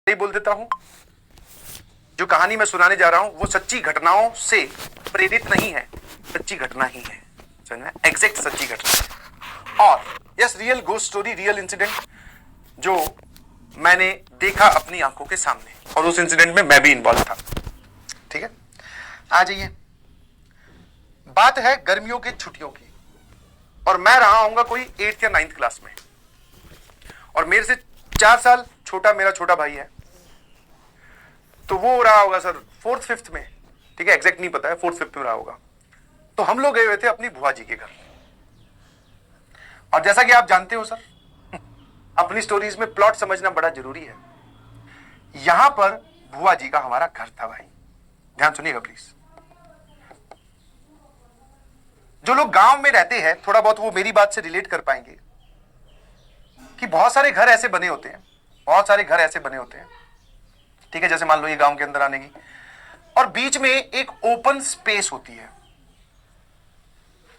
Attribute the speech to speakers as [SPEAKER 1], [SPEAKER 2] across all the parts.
[SPEAKER 1] नहीं बोल देता हूं, जो कहानी मैं सुनाने जा रहा हूं वो सच्ची घटनाओं से प्रेरित नहीं है, सच्ची घटना ही है, समझ में, एग्जैक्ट सच्ची घटना है। और yes, real ghost story, real incident जो मैंने देखा अपनी आंखों के सामने, और उस इंसिडेंट में मैं भी इन्वॉल्व था। ठीक है, आ जाइए। बात है गर्मियों की छुट्टियों की, और मैं रहा हूंगा कोई 8th या 9th क्लास में, और मेरे से 4 साल छोटा मेरा छोटा भाई है, तो वो रहा होगा सर 4th 5th में, ठीक है, एग्जैक्ट नहीं पता है, 4th 5th में रहा होगा। तो हम लोग गए हुए थे अपनी बुआ जी के घर, और जैसा कि आप जानते हो सर, अपनी स्टोरीज में प्लॉट समझना बड़ा जरूरी है। यहां पर बुआ जी का हमारा घर था भाई, ध्यान सुनिएगा प्लीज। जो लोग गांव में रहते हैं थोड़ा बहुत वो मेरी बात से रिलेट कर पाएंगे कि बहुत सारे घर ऐसे बने होते हैं, बहुत सारे घर ऐसे बने होते हैं, ठीक है, जैसे मान लो ये गांव के अंदर आने की, और बीच में एक ओपन स्पेस होती है,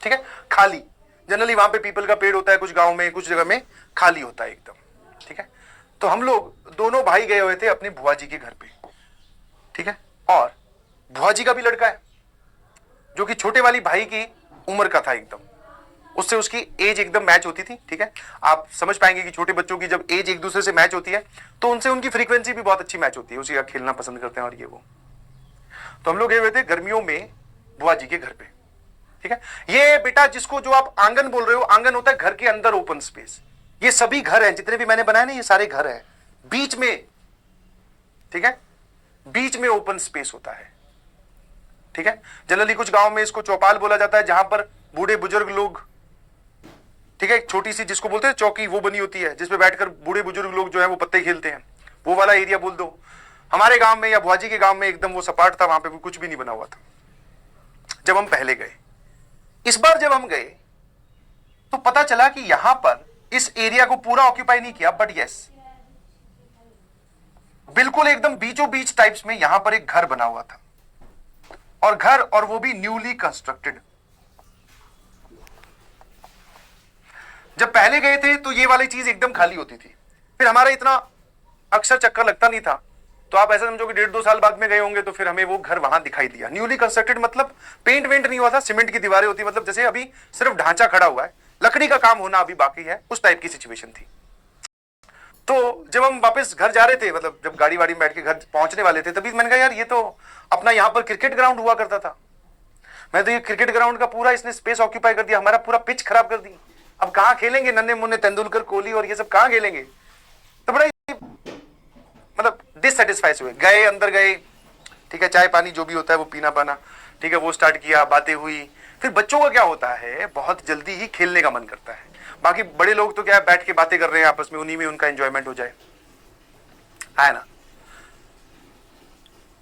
[SPEAKER 1] ठीक है, खाली। जनरली वहां पे पीपल का पेड़ होता है, कुछ गांव में, कुछ जगह में खाली होता है एकदम, ठीक है। तो हम लोग दोनों भाई गए हुए थे अपनी बुआ जी के घर पे, ठीक है, और बुआ जी का भी लड़का है जो कि छोटे वाली भाई की उम्र का था एकदम, उससे उसकी एज एकदम मैच होती थी, ठीक है। आप समझ पाएंगे कि छोटे बच्चों की जब एज एक दूसरे से मैच होती है तो उनसे उनकी फ्रीक्वेंसी भी बहुत अच्छी मैच होती है, उसी का खेलना पसंद करते हैं और ये वो। तो हम लोग गए हुए थे गर्मियों में बुआ जी के घर पे, ठीक है। ये बेटा जिसको जो आप आंगन बोल रहे हो, आंगन होता है घर के अंदर ओपन स्पेस। ये सभी घर हैं जितने भी मैंने बनाए ना, ये सारे घर हैं, बीच में, ठीक है, बीच में ओपन स्पेस होता है, ठीक है। जनरली कुछ गांव में इसको चौपाल बोला जाता है, जहां पर बूढ़े बुजुर्ग लोग, ठीक है, छोटी सी जिसको बोलते हैं चौकी, वो बनी होती है जिसपे बैठकर बूढ़े बुजुर्ग लोग जो है वो पत्ते खेलते हैं, वो वाला एरिया बोल दो। हमारे गांव में या बुआ जी के गांव में एकदम वो सपाट था, वहां पे कुछ भी नहीं बना हुआ था जब हम पहले गए। इस बार जब हम गए तो पता चला कि यहां पर इस एरिया को पूरा ऑक्यूपाई नहीं किया, बट यस, बिल्कुल एकदम बीचों बीच टाइप्स में यहां पर एक घर बना हुआ था, और घर, और वो भी न्यूली कंस्ट्रक्टेड। जब पहले गए थे तो ये वाली चीज एकदम खाली होती थी, फिर हमारा इतना अक्सर चक्कर लगता नहीं था, तो आप ऐसा समझो कि 1.5-2 साल बाद में गए होंगे, तो फिर हमें वो घर वहां दिखाई दिया। न्यूली कंस्ट्रक्टेड मतलब पेंट वेंट नहीं हुआ था, सीमेंट की दीवारें होती, मतलब जैसे अभी सिर्फ ढांचा खड़ा हुआ है, लकड़ी का काम होना अभी बाकी है, उस टाइप की सिचुएशन थी। तो जब हम वापस घर जा रहे थे, मतलब जब गाड़ी वाड़ी में बैठ के घर पहुंचने वाले थे, तभी मैंने कहा यार ये तो अपना यहाँ पर क्रिकेट ग्राउंड हुआ करता था। मैं तो ये क्रिकेट ग्राउंड का पूरा इसने स्पेस ऑक्यूपाई कर दिया, हमारा पूरा पिच खराब कर दी, अब कहाँ खेलेंगे, नन्हे मुन्ने तेंदुलकर, कोहली और ये सब कहाँ खेलेंगे। तो बड़ा मतलब डिससेटिस्फाइड हुए, गए अंदर गए, ठीक है, चाय पानी जो भी होता है वो पीना पाना, ठीक है, वो स्टार्ट किया, बातें हुई। फिर बच्चों का क्या होता है, बहुत जल्दी ही खेलने का मन करता है, बाकी बड़े लोग तो क्या है, बैठ के बातें कर रहे हैं आपस में, उन्हीं में उनका एंजॉयमेंट हो जाए, है ना,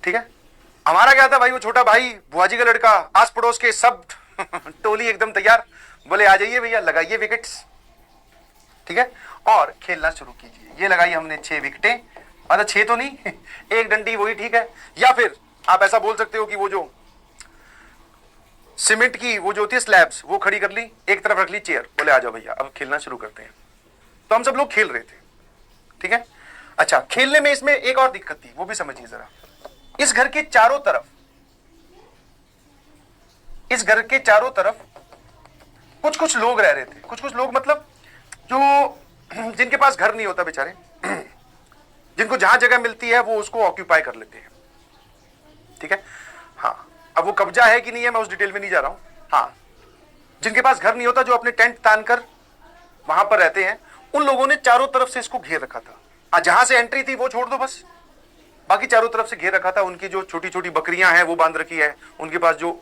[SPEAKER 1] ठीक है। हमारा क्या था भाई, वो छोटा भाई, बुआ जी का लड़का, आस पड़ोस के सब टोली एकदम तैयार, बोले आ जाइए भैया, लगाइए विकेट्स, ठीक है, और खेलना शुरू कीजिए। ये लगाई हमने 6 विकेटें, मतलब 6 तो नहीं, एक डंडी वही ठीक है, या फिर आप ऐसा बोल सकते हो कि वो जो सीमेंट की वो जो होती है स्लैब्स, वो खड़ी कर ली, एक तरफ रख ली चेयर, बोले आ जाओ भैया अब खेलना शुरू करते हैं। तो हम सब लोग खेल रहे थे, ठीक है। अच्छा, खेलने में इसमें एक और दिक्कत थी, वो भी समझिए जरा। इस घर के चारों तरफ, इस घर के चारों तरफ कुछ कुछ लोग रह रहे थे, कुछ कुछ लोग मतलब जो जिनके पास घर नहीं होता बेचारे, जिनको जहां जगह मिलती है वो उसको ऑक्यूपाई कर लेते हैं, ठीक है। हाँ, अब वो कब्जा है कि नहीं है मैं उस डिटेल में नहीं जा रहा हूं। हाँ, जिनके पास घर नहीं होता, जो अपने टेंट तान कर वहां पर रहते हैं, उन लोगों ने चारों तरफ से इसको घेर रखा था। जहां से एंट्री थी वो छोड़ दो बस, बाकी चारों तरफ से घेर रखा था। उनकी जो छोटी छोटी बकरियां हैं वो बांध रखी है, उनके पास जो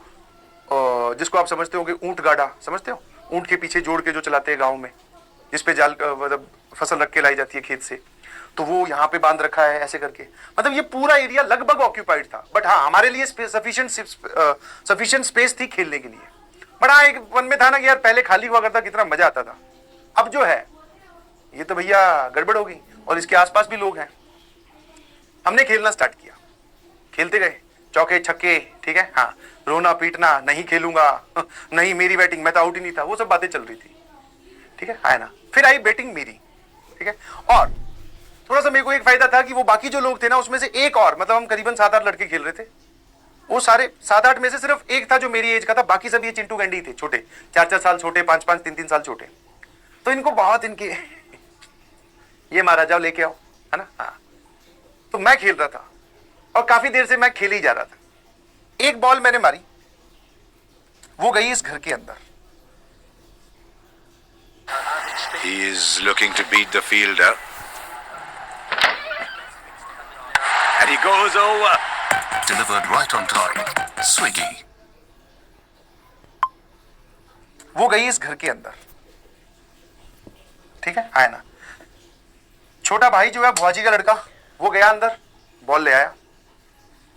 [SPEAKER 1] जिसको आप समझते हो कि ऊंट गाड़ा, समझते हो, ऊंट के पीछे जोड़ के जो चलाते हैं गाँव में, जिसपे जाल मतलब फसल रख के लाई जाती है खेत से, तो वो यहाँ पे बांध रखा है ऐसे करके। मतलब ये पूरा एरिया लगभग ऑक्यूपाइड था, बट हाँ हमारे लिए सफिशिएंट स्पेस थी खेलने के लिए। बड़ा एक मन में था ना कि यार पहले खाली हुआ करता, कितना मजा आता था, अब जो है ये तो भैया गड़बड़ हो गई, और इसके आसपास भी लोग हैं। हमने खेलना स्टार्ट किया, खेलते गए, चौके छक्के, ठीक है, हाँ, रोना पीटना, नहीं खेलूंगा, नहीं मेरी बैटिंग, मैं तो आउट ही नहीं था, वो सब बातें चल रही थी, ठीक है ना। फिर आई बैटिंग मेरी, ठीक है, और थोड़ा सा मेरे को एक फायदा था कि वो बाकी जो लोग थे ना उसमें से एक और, मतलब हम करीबन 7-8 लड़के खेल रहे थे, वो सारे 7-8 में से सिर्फ एक था जो मेरी एज का था, बाकी सब ये चिंटू गैंडी थे, छोटे 4-4 साल छोटे, 5-5 3-3 साल छोटे। तो इनको बहुत इनके ये मारा जाओ लेके आओ, है ना। हाँ, तो मैं खेल रहा था और काफी देर से मैं खेल ही जा रहा था। एक बॉल मैंने मारी, वो गई इस घर के अंदर।
[SPEAKER 2] He is looking to beat the fielder. And he goes over.
[SPEAKER 3] Delivered right on time. Swiggy.
[SPEAKER 1] वो गई इस घर के अंदर, ठीक है, आया ना। छोटा भाई जो है भुआजी का लड़का, वो गया अंदर, बॉल ले आया,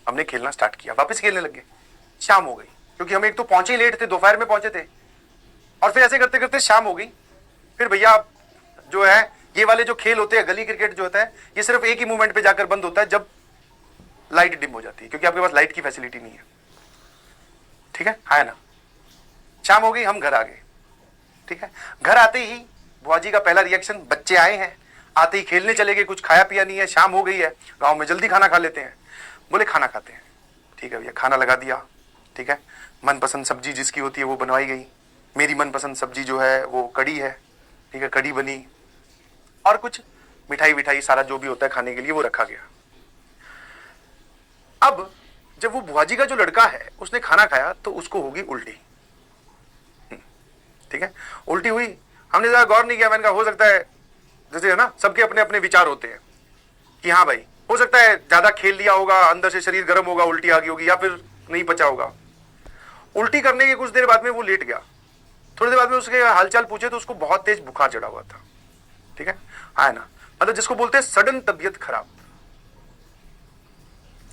[SPEAKER 1] हमने खेलना स्टार्ट किया, वापस खेलने लग गए। शाम हो गई, क्योंकि हम एक तो पहुंचे ही लेट थे, दोपहर में पहुंचे थे, और फिर ऐसे करते करते शाम हो गई। फिर भैया जो है ये वाले जो खेल होते हैं, गली क्रिकेट जो होता है, ये सिर्फ एक ही मूवमेंट पे जाकर बंद होता है, जब लाइट डिम हो जाती है, क्योंकि आपके पास लाइट की फैसिलिटी नहीं है, ठीक है, है ना। शाम हो गई, हम घर आ गए, ठीक है। घर आते ही बुआजी का पहला रिएक्शन, बच्चे आए हैं, आते ही खेलने चले गए, कुछ खाया पिया नहीं है, शाम हो गई है, गांव में जल्दी खाना खा लेते हैं। बोले खाना खाते हैं, ठीक है भैया, खाना लगा दिया, ठीक है। मनपसंद सब्जी जिसकी होती है वो बनवाई गई। मेरी मनपसंद सब्जी जो है वो कढ़ी है, ठीक है, कढ़ी बनी, और कुछ मिठाई विठाई सारा जो भी होता है खाने के लिए वो रखा गया। अब जब वो बुआजी का जो लड़का है उसने खाना खाया तो उसको होगी उल्टी, ठीक है, उल्टी हुई। हमने ज्यादा गौर नहीं किया, मैंने कहा हो सकता है, जैसे है ना सबके अपने अपने विचार होते हैं कि हाँ भाई हो सकता है ज्यादा खेल लिया होगा, अंदर से शरीर गर्म होगा, उल्टी आ गई होगी, या फिर नहीं पचा होगा। उल्टी करने के कुछ देर बाद में वो लेट गया। थोड़ी देर बाद में उसके हालचाल पूछे तो उसको बहुत तेज बुखार चढ़ा हुआ था, ठीक है, हाँ ना, मतलब जिसको बोलते हैं सडन तबीयत खराब,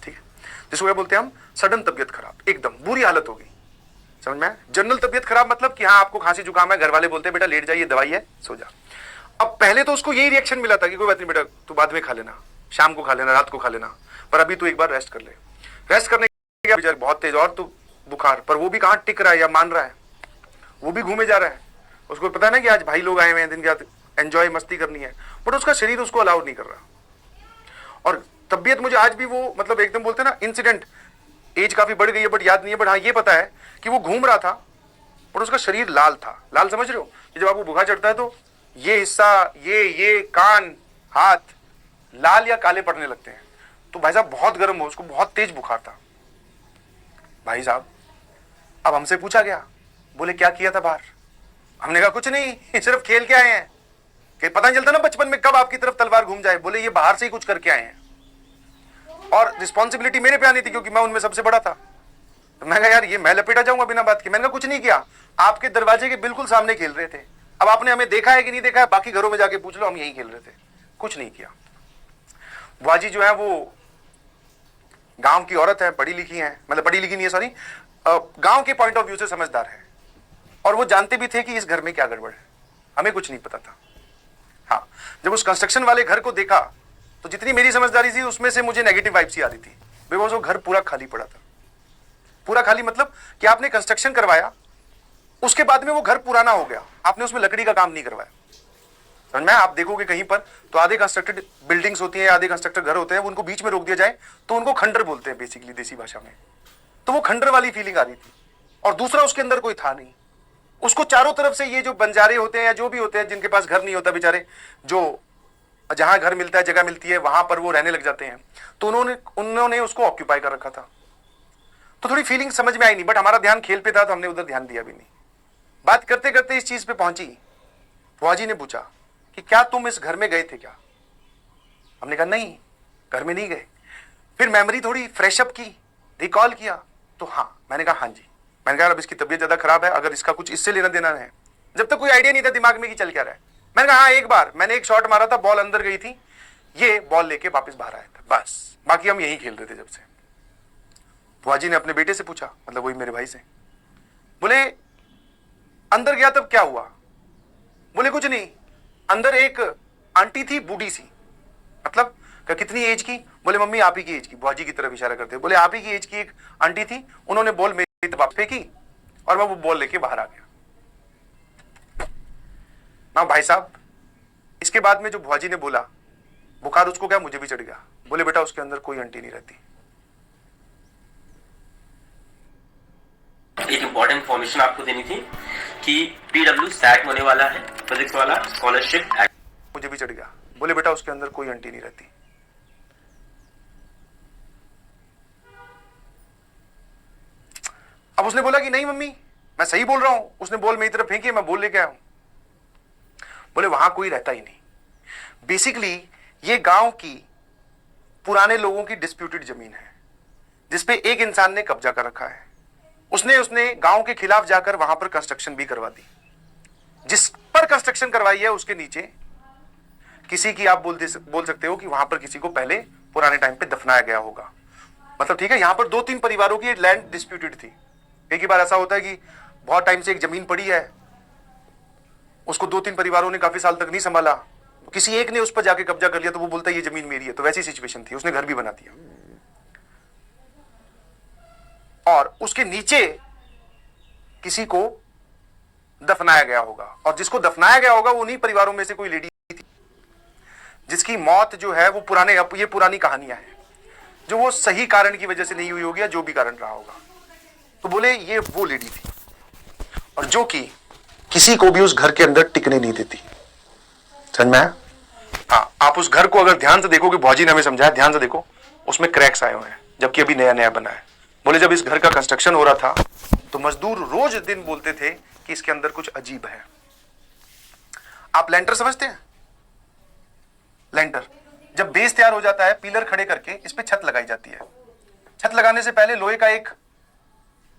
[SPEAKER 1] ठीक है, जिसको क्या बोलते हैं हम, सडन तबीयत खराब, एकदम बुरी हालत हो गई, समझ में। जनरल तबीयत खराब मतलब कि हाँ आपको खांसी जुकाम है, घर वाले बोलते हैं बेटा लेट जाइए, दवाई है, सो जा। अब पहले तो उसको यही रिएक्शन मिला था कि कोई बात नहीं बेटा, तू बाद में खा लेना, शाम को खा लेना, रात को खा लेना, पर अभी तू एक बार रेस्ट कर ले। रेस्ट करने के बाद बहुत तेज और तो बुखार, पर वो भी कहाँ टिक रहा है या मान रहा है, वो भी घूमे जा रहा है। उसको पता ना कि आज भाई लोग आए हुए हैं, दिन के बाद एंजॉय मस्ती करनी है, बट उसका शरीर उसको अलाउ नहीं कर रहा। और तबीयत मुझे आज भी वो मतलब एकदम बोलते हैं ना इंसिडेंट, एज काफी बढ़ गई है बट याद नहीं है, बट हाँ ये पता है कि वो घूम रहा था और उसका शरीर लाल था। लाल समझ रहे हो, जब आपको बुखार चढ़ता है तो ये हिस्सा, ये कान, हाथ लाल या काले पड़ने लगते हैं। तो भाई साहब बहुत गर्म हो, उसको बहुत तेज बुखार था भाई साहब। अब हमसे पूछा गया, बोले क्या किया था बाहर? हमने कहा कुछ नहीं, सिर्फ खेल के आए हैं। कि पता नहीं चलता ना बचपन में कब आपकी तरफ तलवार घूम जाए। बोले ये बाहर से ही कुछ करके आए हैं, और रिस्पॉन्सिबिलिटी मेरे पे आनी थी क्योंकि मैं उनमें सबसे बड़ा था। तो मैं कहा यार ये मैं लपेटा जाऊंगा बिना बात के। मैंने कहा कुछ नहीं किया, आपके दरवाजे के बिल्कुल सामने खेल रहे थे। अब आपने हमें देखा है कि नहीं देखा है, बाकी घरों में जाके पूछ लो, हम यही खेल रहे थे, कुछ नहीं किया। बुआजी जो है वो गांव की औरत है, पढ़ी लिखी है, मतलब पढ़ी लिखी नहीं है सॉरी, गांव के पॉइंट ऑफ व्यू से समझदार है, और वो जानते भी थे कि इस घर में क्या गड़बड़ है। हमें कुछ नहीं पता था। हाँ, जब उस कंस्ट्रक्शन वाले घर को देखा तो जितनी मेरी समझदारी थी उसमें से मुझे नेगेटिव वाइब सी आ रही थी, बिकॉज वो घर पूरा खाली पड़ा था। पूरा खाली मतलब कि आपने कंस्ट्रक्शन करवाया, उसके बाद में वो घर पुराना हो गया, आपने उसमें लकड़ी का काम नहीं करवाया। समझ में? आप देखोगे कहीं पर तो आधे कंस्ट्रक्टेड बिल्डिंग्स होती हैं, आधे कंस्ट्रक्टेड घर होते हैं, उनको बीच में रोक दिया जाए तो उनको खंडर बोलते हैं बेसिकली देसी भाषा में। तो वो खंडर वाली फीलिंग आ रही थी। और दूसरा उसके अंदर कोई था नहीं, उसको चारों तरफ से ये जो बंजारे होते हैं या जो भी होते हैं जिनके पास घर नहीं होता बेचारे, जो जहां घर मिलता है, जगह मिलती है, वहां पर वो रहने लग जाते हैं, तो उन्होंने उसको ऑक्यूपाई कर रखा था। तो थोड़ी फीलिंग समझ में आई नहीं, बट हमारा ध्यान खेल पे था तो हमने उधर ध्यान दिया भी नहीं। बात करते करते इस चीज पे पहुंची, फौजी ने पूछा कि क्या तुम इस घर में गए थे क्या? हमने कहा नहीं, घर में नहीं गए। फिर मेमोरी थोड़ी फ्रेशअप की, रिकॉल किया, तो हाँ, मैंने कहा हाँ जी। मैंने कहा अब इसकी तबीयत ज्यादा खराब है, अगर इसका कुछ इससे लेना देना है। जब तक कोई आइडिया नहीं था दिमाग में कि चल क्या रहा है। मैंने कहा हाँ, एक बार मैंने एक शॉट मारा था, बॉल अंदर गई थी, ये बॉल लेके वापस बाहर आया था, बस। बाकी हम यही खेल रहे थे जब से। फौजी ने अपने बेटे से पूछा, मतलब वही मेरे भाई से, बोले अंदर गया तब क्या हुआ? बोले कुछ नहीं, अंदर एक आंटी थी बूढ़ी सी। मतलब कितनी एज की? बोले मम्मी आप ही की एज की, बुआजी की तरफ इशारा करते। बोले आप ही की एज की एक आंटी थी, उन्होंने बॉल मेरी तरफ फेंकी और मैं वो बॉल लेके बाहर आ गया। हाँ भाई साहब, इसके बाद में जो बुआजी ने बोला बुखार उसको क्या, मुझे भी चढ़ गया। बोले बेटा उसके अंदर कोई आंटी नहीं रहती।
[SPEAKER 4] एक इम्पोर्टेंट इन्फॉर्मेशन आपको देनी थी कि पीडब्ल्यू सैट होने वाला है, फिजिक्स वाला स्कॉलरशिप।
[SPEAKER 1] मुझे भी चढ़ गया। बोले बेटा उसके अंदर कोई आंटी नहीं रहती। अब उसने बोला कि नहीं मम्मी मैं सही बोल रहा हूं। उसने बॉल मेरी तरफ फेंकी, मैं बॉल लेके आया हूं। बोले वहां कोई रहता ही नहीं। बेसिकली ये गांव की पुराने लोगों की डिस्प्यूटेड जमीन है जिसपे एक इंसान ने कब्जा कर रखा है। उसने गांव के खिलाफ जाकर वहां पर कंस्ट्रक्शन भी करवा दी। जिस पर कंस्ट्रक्शन करवाई है उसके नीचे किसी की आप बोल सकते हो कि वहां पर किसी को पहले पुराने टाइम पे दफनाया गया होगा। मतलब ठीक है, यहां पर 2-3 परिवारों की लैंड डिस्प्यूटेड थी। एक ही बार ऐसा होता है कि बहुत टाइम से एक जमीन पड़ी है, उसको 2-3 परिवारों ने काफी साल तक नहीं संभाला, किसी एक ने उस पर जाके कब्जा कर लिया तो वो बोलता है ये जमीन मेरी है। तो वैसी सिचुएशन थी, उसने घर भी बना दिया और उसके नीचे किसी को दफनाया गया होगा। और जिसको दफनाया गया होगा वो उन्हीं परिवारों में से कोई लेडी थी जिसकी मौत जो है वो ये पुरानी कहानियां हैं जो वो सही कारण की वजह से नहीं हुई होगी या जो भी कारण रहा होगा। तो बोले ये वो लेडी थी और जो कि किसी को भी उस घर के अंदर टिकने नहीं देती। समझ में आया? हाँ, आप उस घर को अगर ध्यान से देखोगे, भौजी ने हमें समझाया, ध्यान से देखो, उसमें क्रैक्स आए हुए हैं जबकि अभी नया नया बना है। बोले जब इस घर का कंस्ट्रक्शन हो रहा था तो मजदूर रोज दिन बोलते थे कि इसके अंदर कुछ अजीब है। आप लेंटर समझते हैं? लेंटर जब बेस तैयार हो जाता है, पिलर खड़े करके इस पे छत लगाई जाती है। छत लगाने से पहले लोहे का एक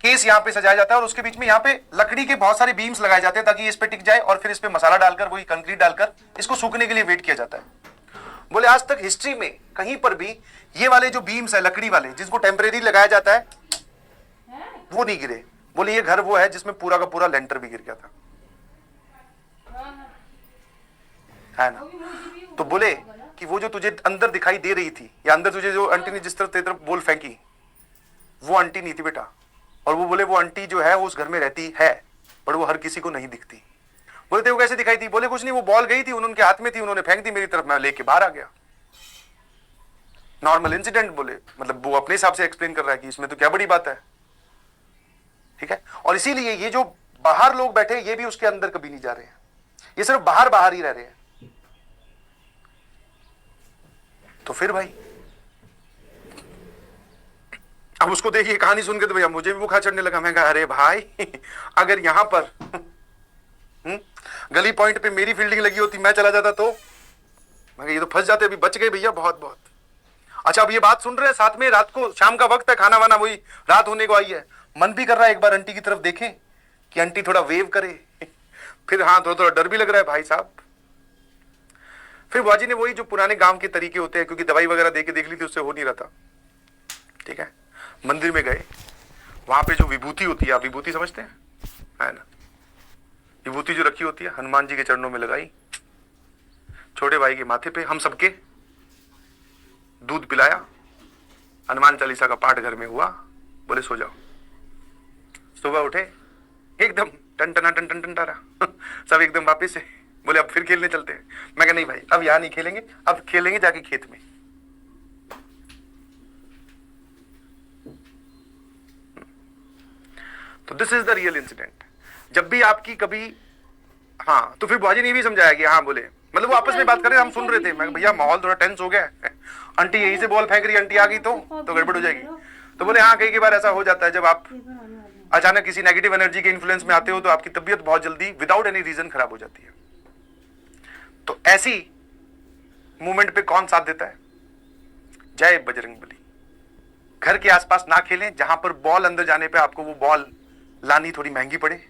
[SPEAKER 1] केस यहां पे सजाया जाता है और उसके बीच में यहां पे लकड़ी के बहुत सारे बीम्स लगाए जाते हैं ताकि ये इस पे टिक जाए और फिर इस पे मसाला डालकर, वही कंक्रीट डालकर इसको सूखने के लिए वेट किया जाता है। बोले आज तक हिस्ट्री में कहीं पर भी ये वाले जो बीम्स है लकड़ी वाले जिसको टेम्परेरी लगाया जाता है वो नहीं गिरे। बोले ये घर वो है जिसमें पूरा का पूरा लेंटर भी गिर गया था, है ना? तो बोले कि वो जो तुझे अंदर दिखाई दे रही थी या अंदर तुझे जो आंटी ने जिस तरफ तेरी तरफ बॉल फेंकी वो आंटी नहीं थी बेटा। और वो बोले वो आंटी जो है वो उस घर में रहती है पर वो हर किसी को नहीं दिखती। बोले तेरे को कैसे दिखाई दी? बोले कुछ नहीं, वो बॉल गई थी, उनके हाथ में थी, उन्होंने फेंक दी मेरी तरफ, मैं लेके बाहर आ गया। Normal incident. बोले मतलब वो अपने हिसाब से एक्सप्लेन कर रहा है कि इसमें तो क्या बड़ी बात है। ठीक है, और इसीलिए ये जो बाहर लोग बैठे ये भी उसके अंदर कभी नहीं जा रहे हैं, ये सिर्फ बाहर बाहर ही रह रहे हैं। तो फिर भाई अब उसको देखिए कहानी सुन के तो भैया मुझे भी बुखार चढ़ने लगा। मैं कहा अरे भाई अगर यहां पर गली पॉइंट पे मेरी फील्डिंग लगी होती, मैं चला जाता तो मैं ये तो फंस जाते। अभी बच गए भैया बहुत बहुत। अच्छा अब ये बात सुन रहे हैं साथ में, रात को शाम का वक्त है, खाना वाना वही रात होने को आई है, मन भी कर रहा है एक बार आंटी की तरफ देखें कि आंटी थोड़ा वेव करे। फिर हाँ थोड़ा थोड़ा डर भी लग रहा है भाई साहब। फिर बुआजी ने वही जो पुराने गांव के तरीके होते हैं, क्योंकि दवाई वगैरह दे के देख ली थी उससे हो नहीं रहा था। ठीक है, मंदिर में गए, वहां पे जो विभूति होती है, आप विभूति समझते हैं, है ना? विभूति जो रखी होती है हनुमान जी के चरणों में लगाई, छोटे भाई के माथे पे हम सबके दूध पिलाया, हनुमान चालीसा का पाठ घर में हुआ, बोले सो जाओ। सुबह उठे एकदम टन टना टन टन टन टारा सब एकदम वापिस से बोले अब फिर खेलने चलते हैं। मैं कहा नहीं भाई अब यहां नहीं खेलेंगे, अब खेलेंगे जाके खेत में। तो this is the real incident. जब भी आपकी कभी हाँ, तो फिर बुआजी ने भी समझाया कि हाँ बोले, मतलब वो आपस में बात कर रहे, हम सुन रहे थे। मैं भैया माहौल थोड़ा टेंस हो गया है, आंटी यहीं से बॉल फेंक रही, आंटी आ गई तो गड़बड़ हो जाएगी। तो बोले हाँ कई बार ऐसा हो जाता है जब आप अचानक किसी नेगेटिव एनर्जी के इन्फ्लुएंस में आते हो तो आपकी तबीयत बहुत जल्दी विदाउट एनी रीजन खराब हो जाती है। तो ऐसी मूवमेंट पे कौन साथ देता है? जय बजरंगबली। घर के आसपास ना खेलें जहां पर बॉल अंदर जाने पे आपको वो बॉल लानी थोड़ी महंगी पड़े।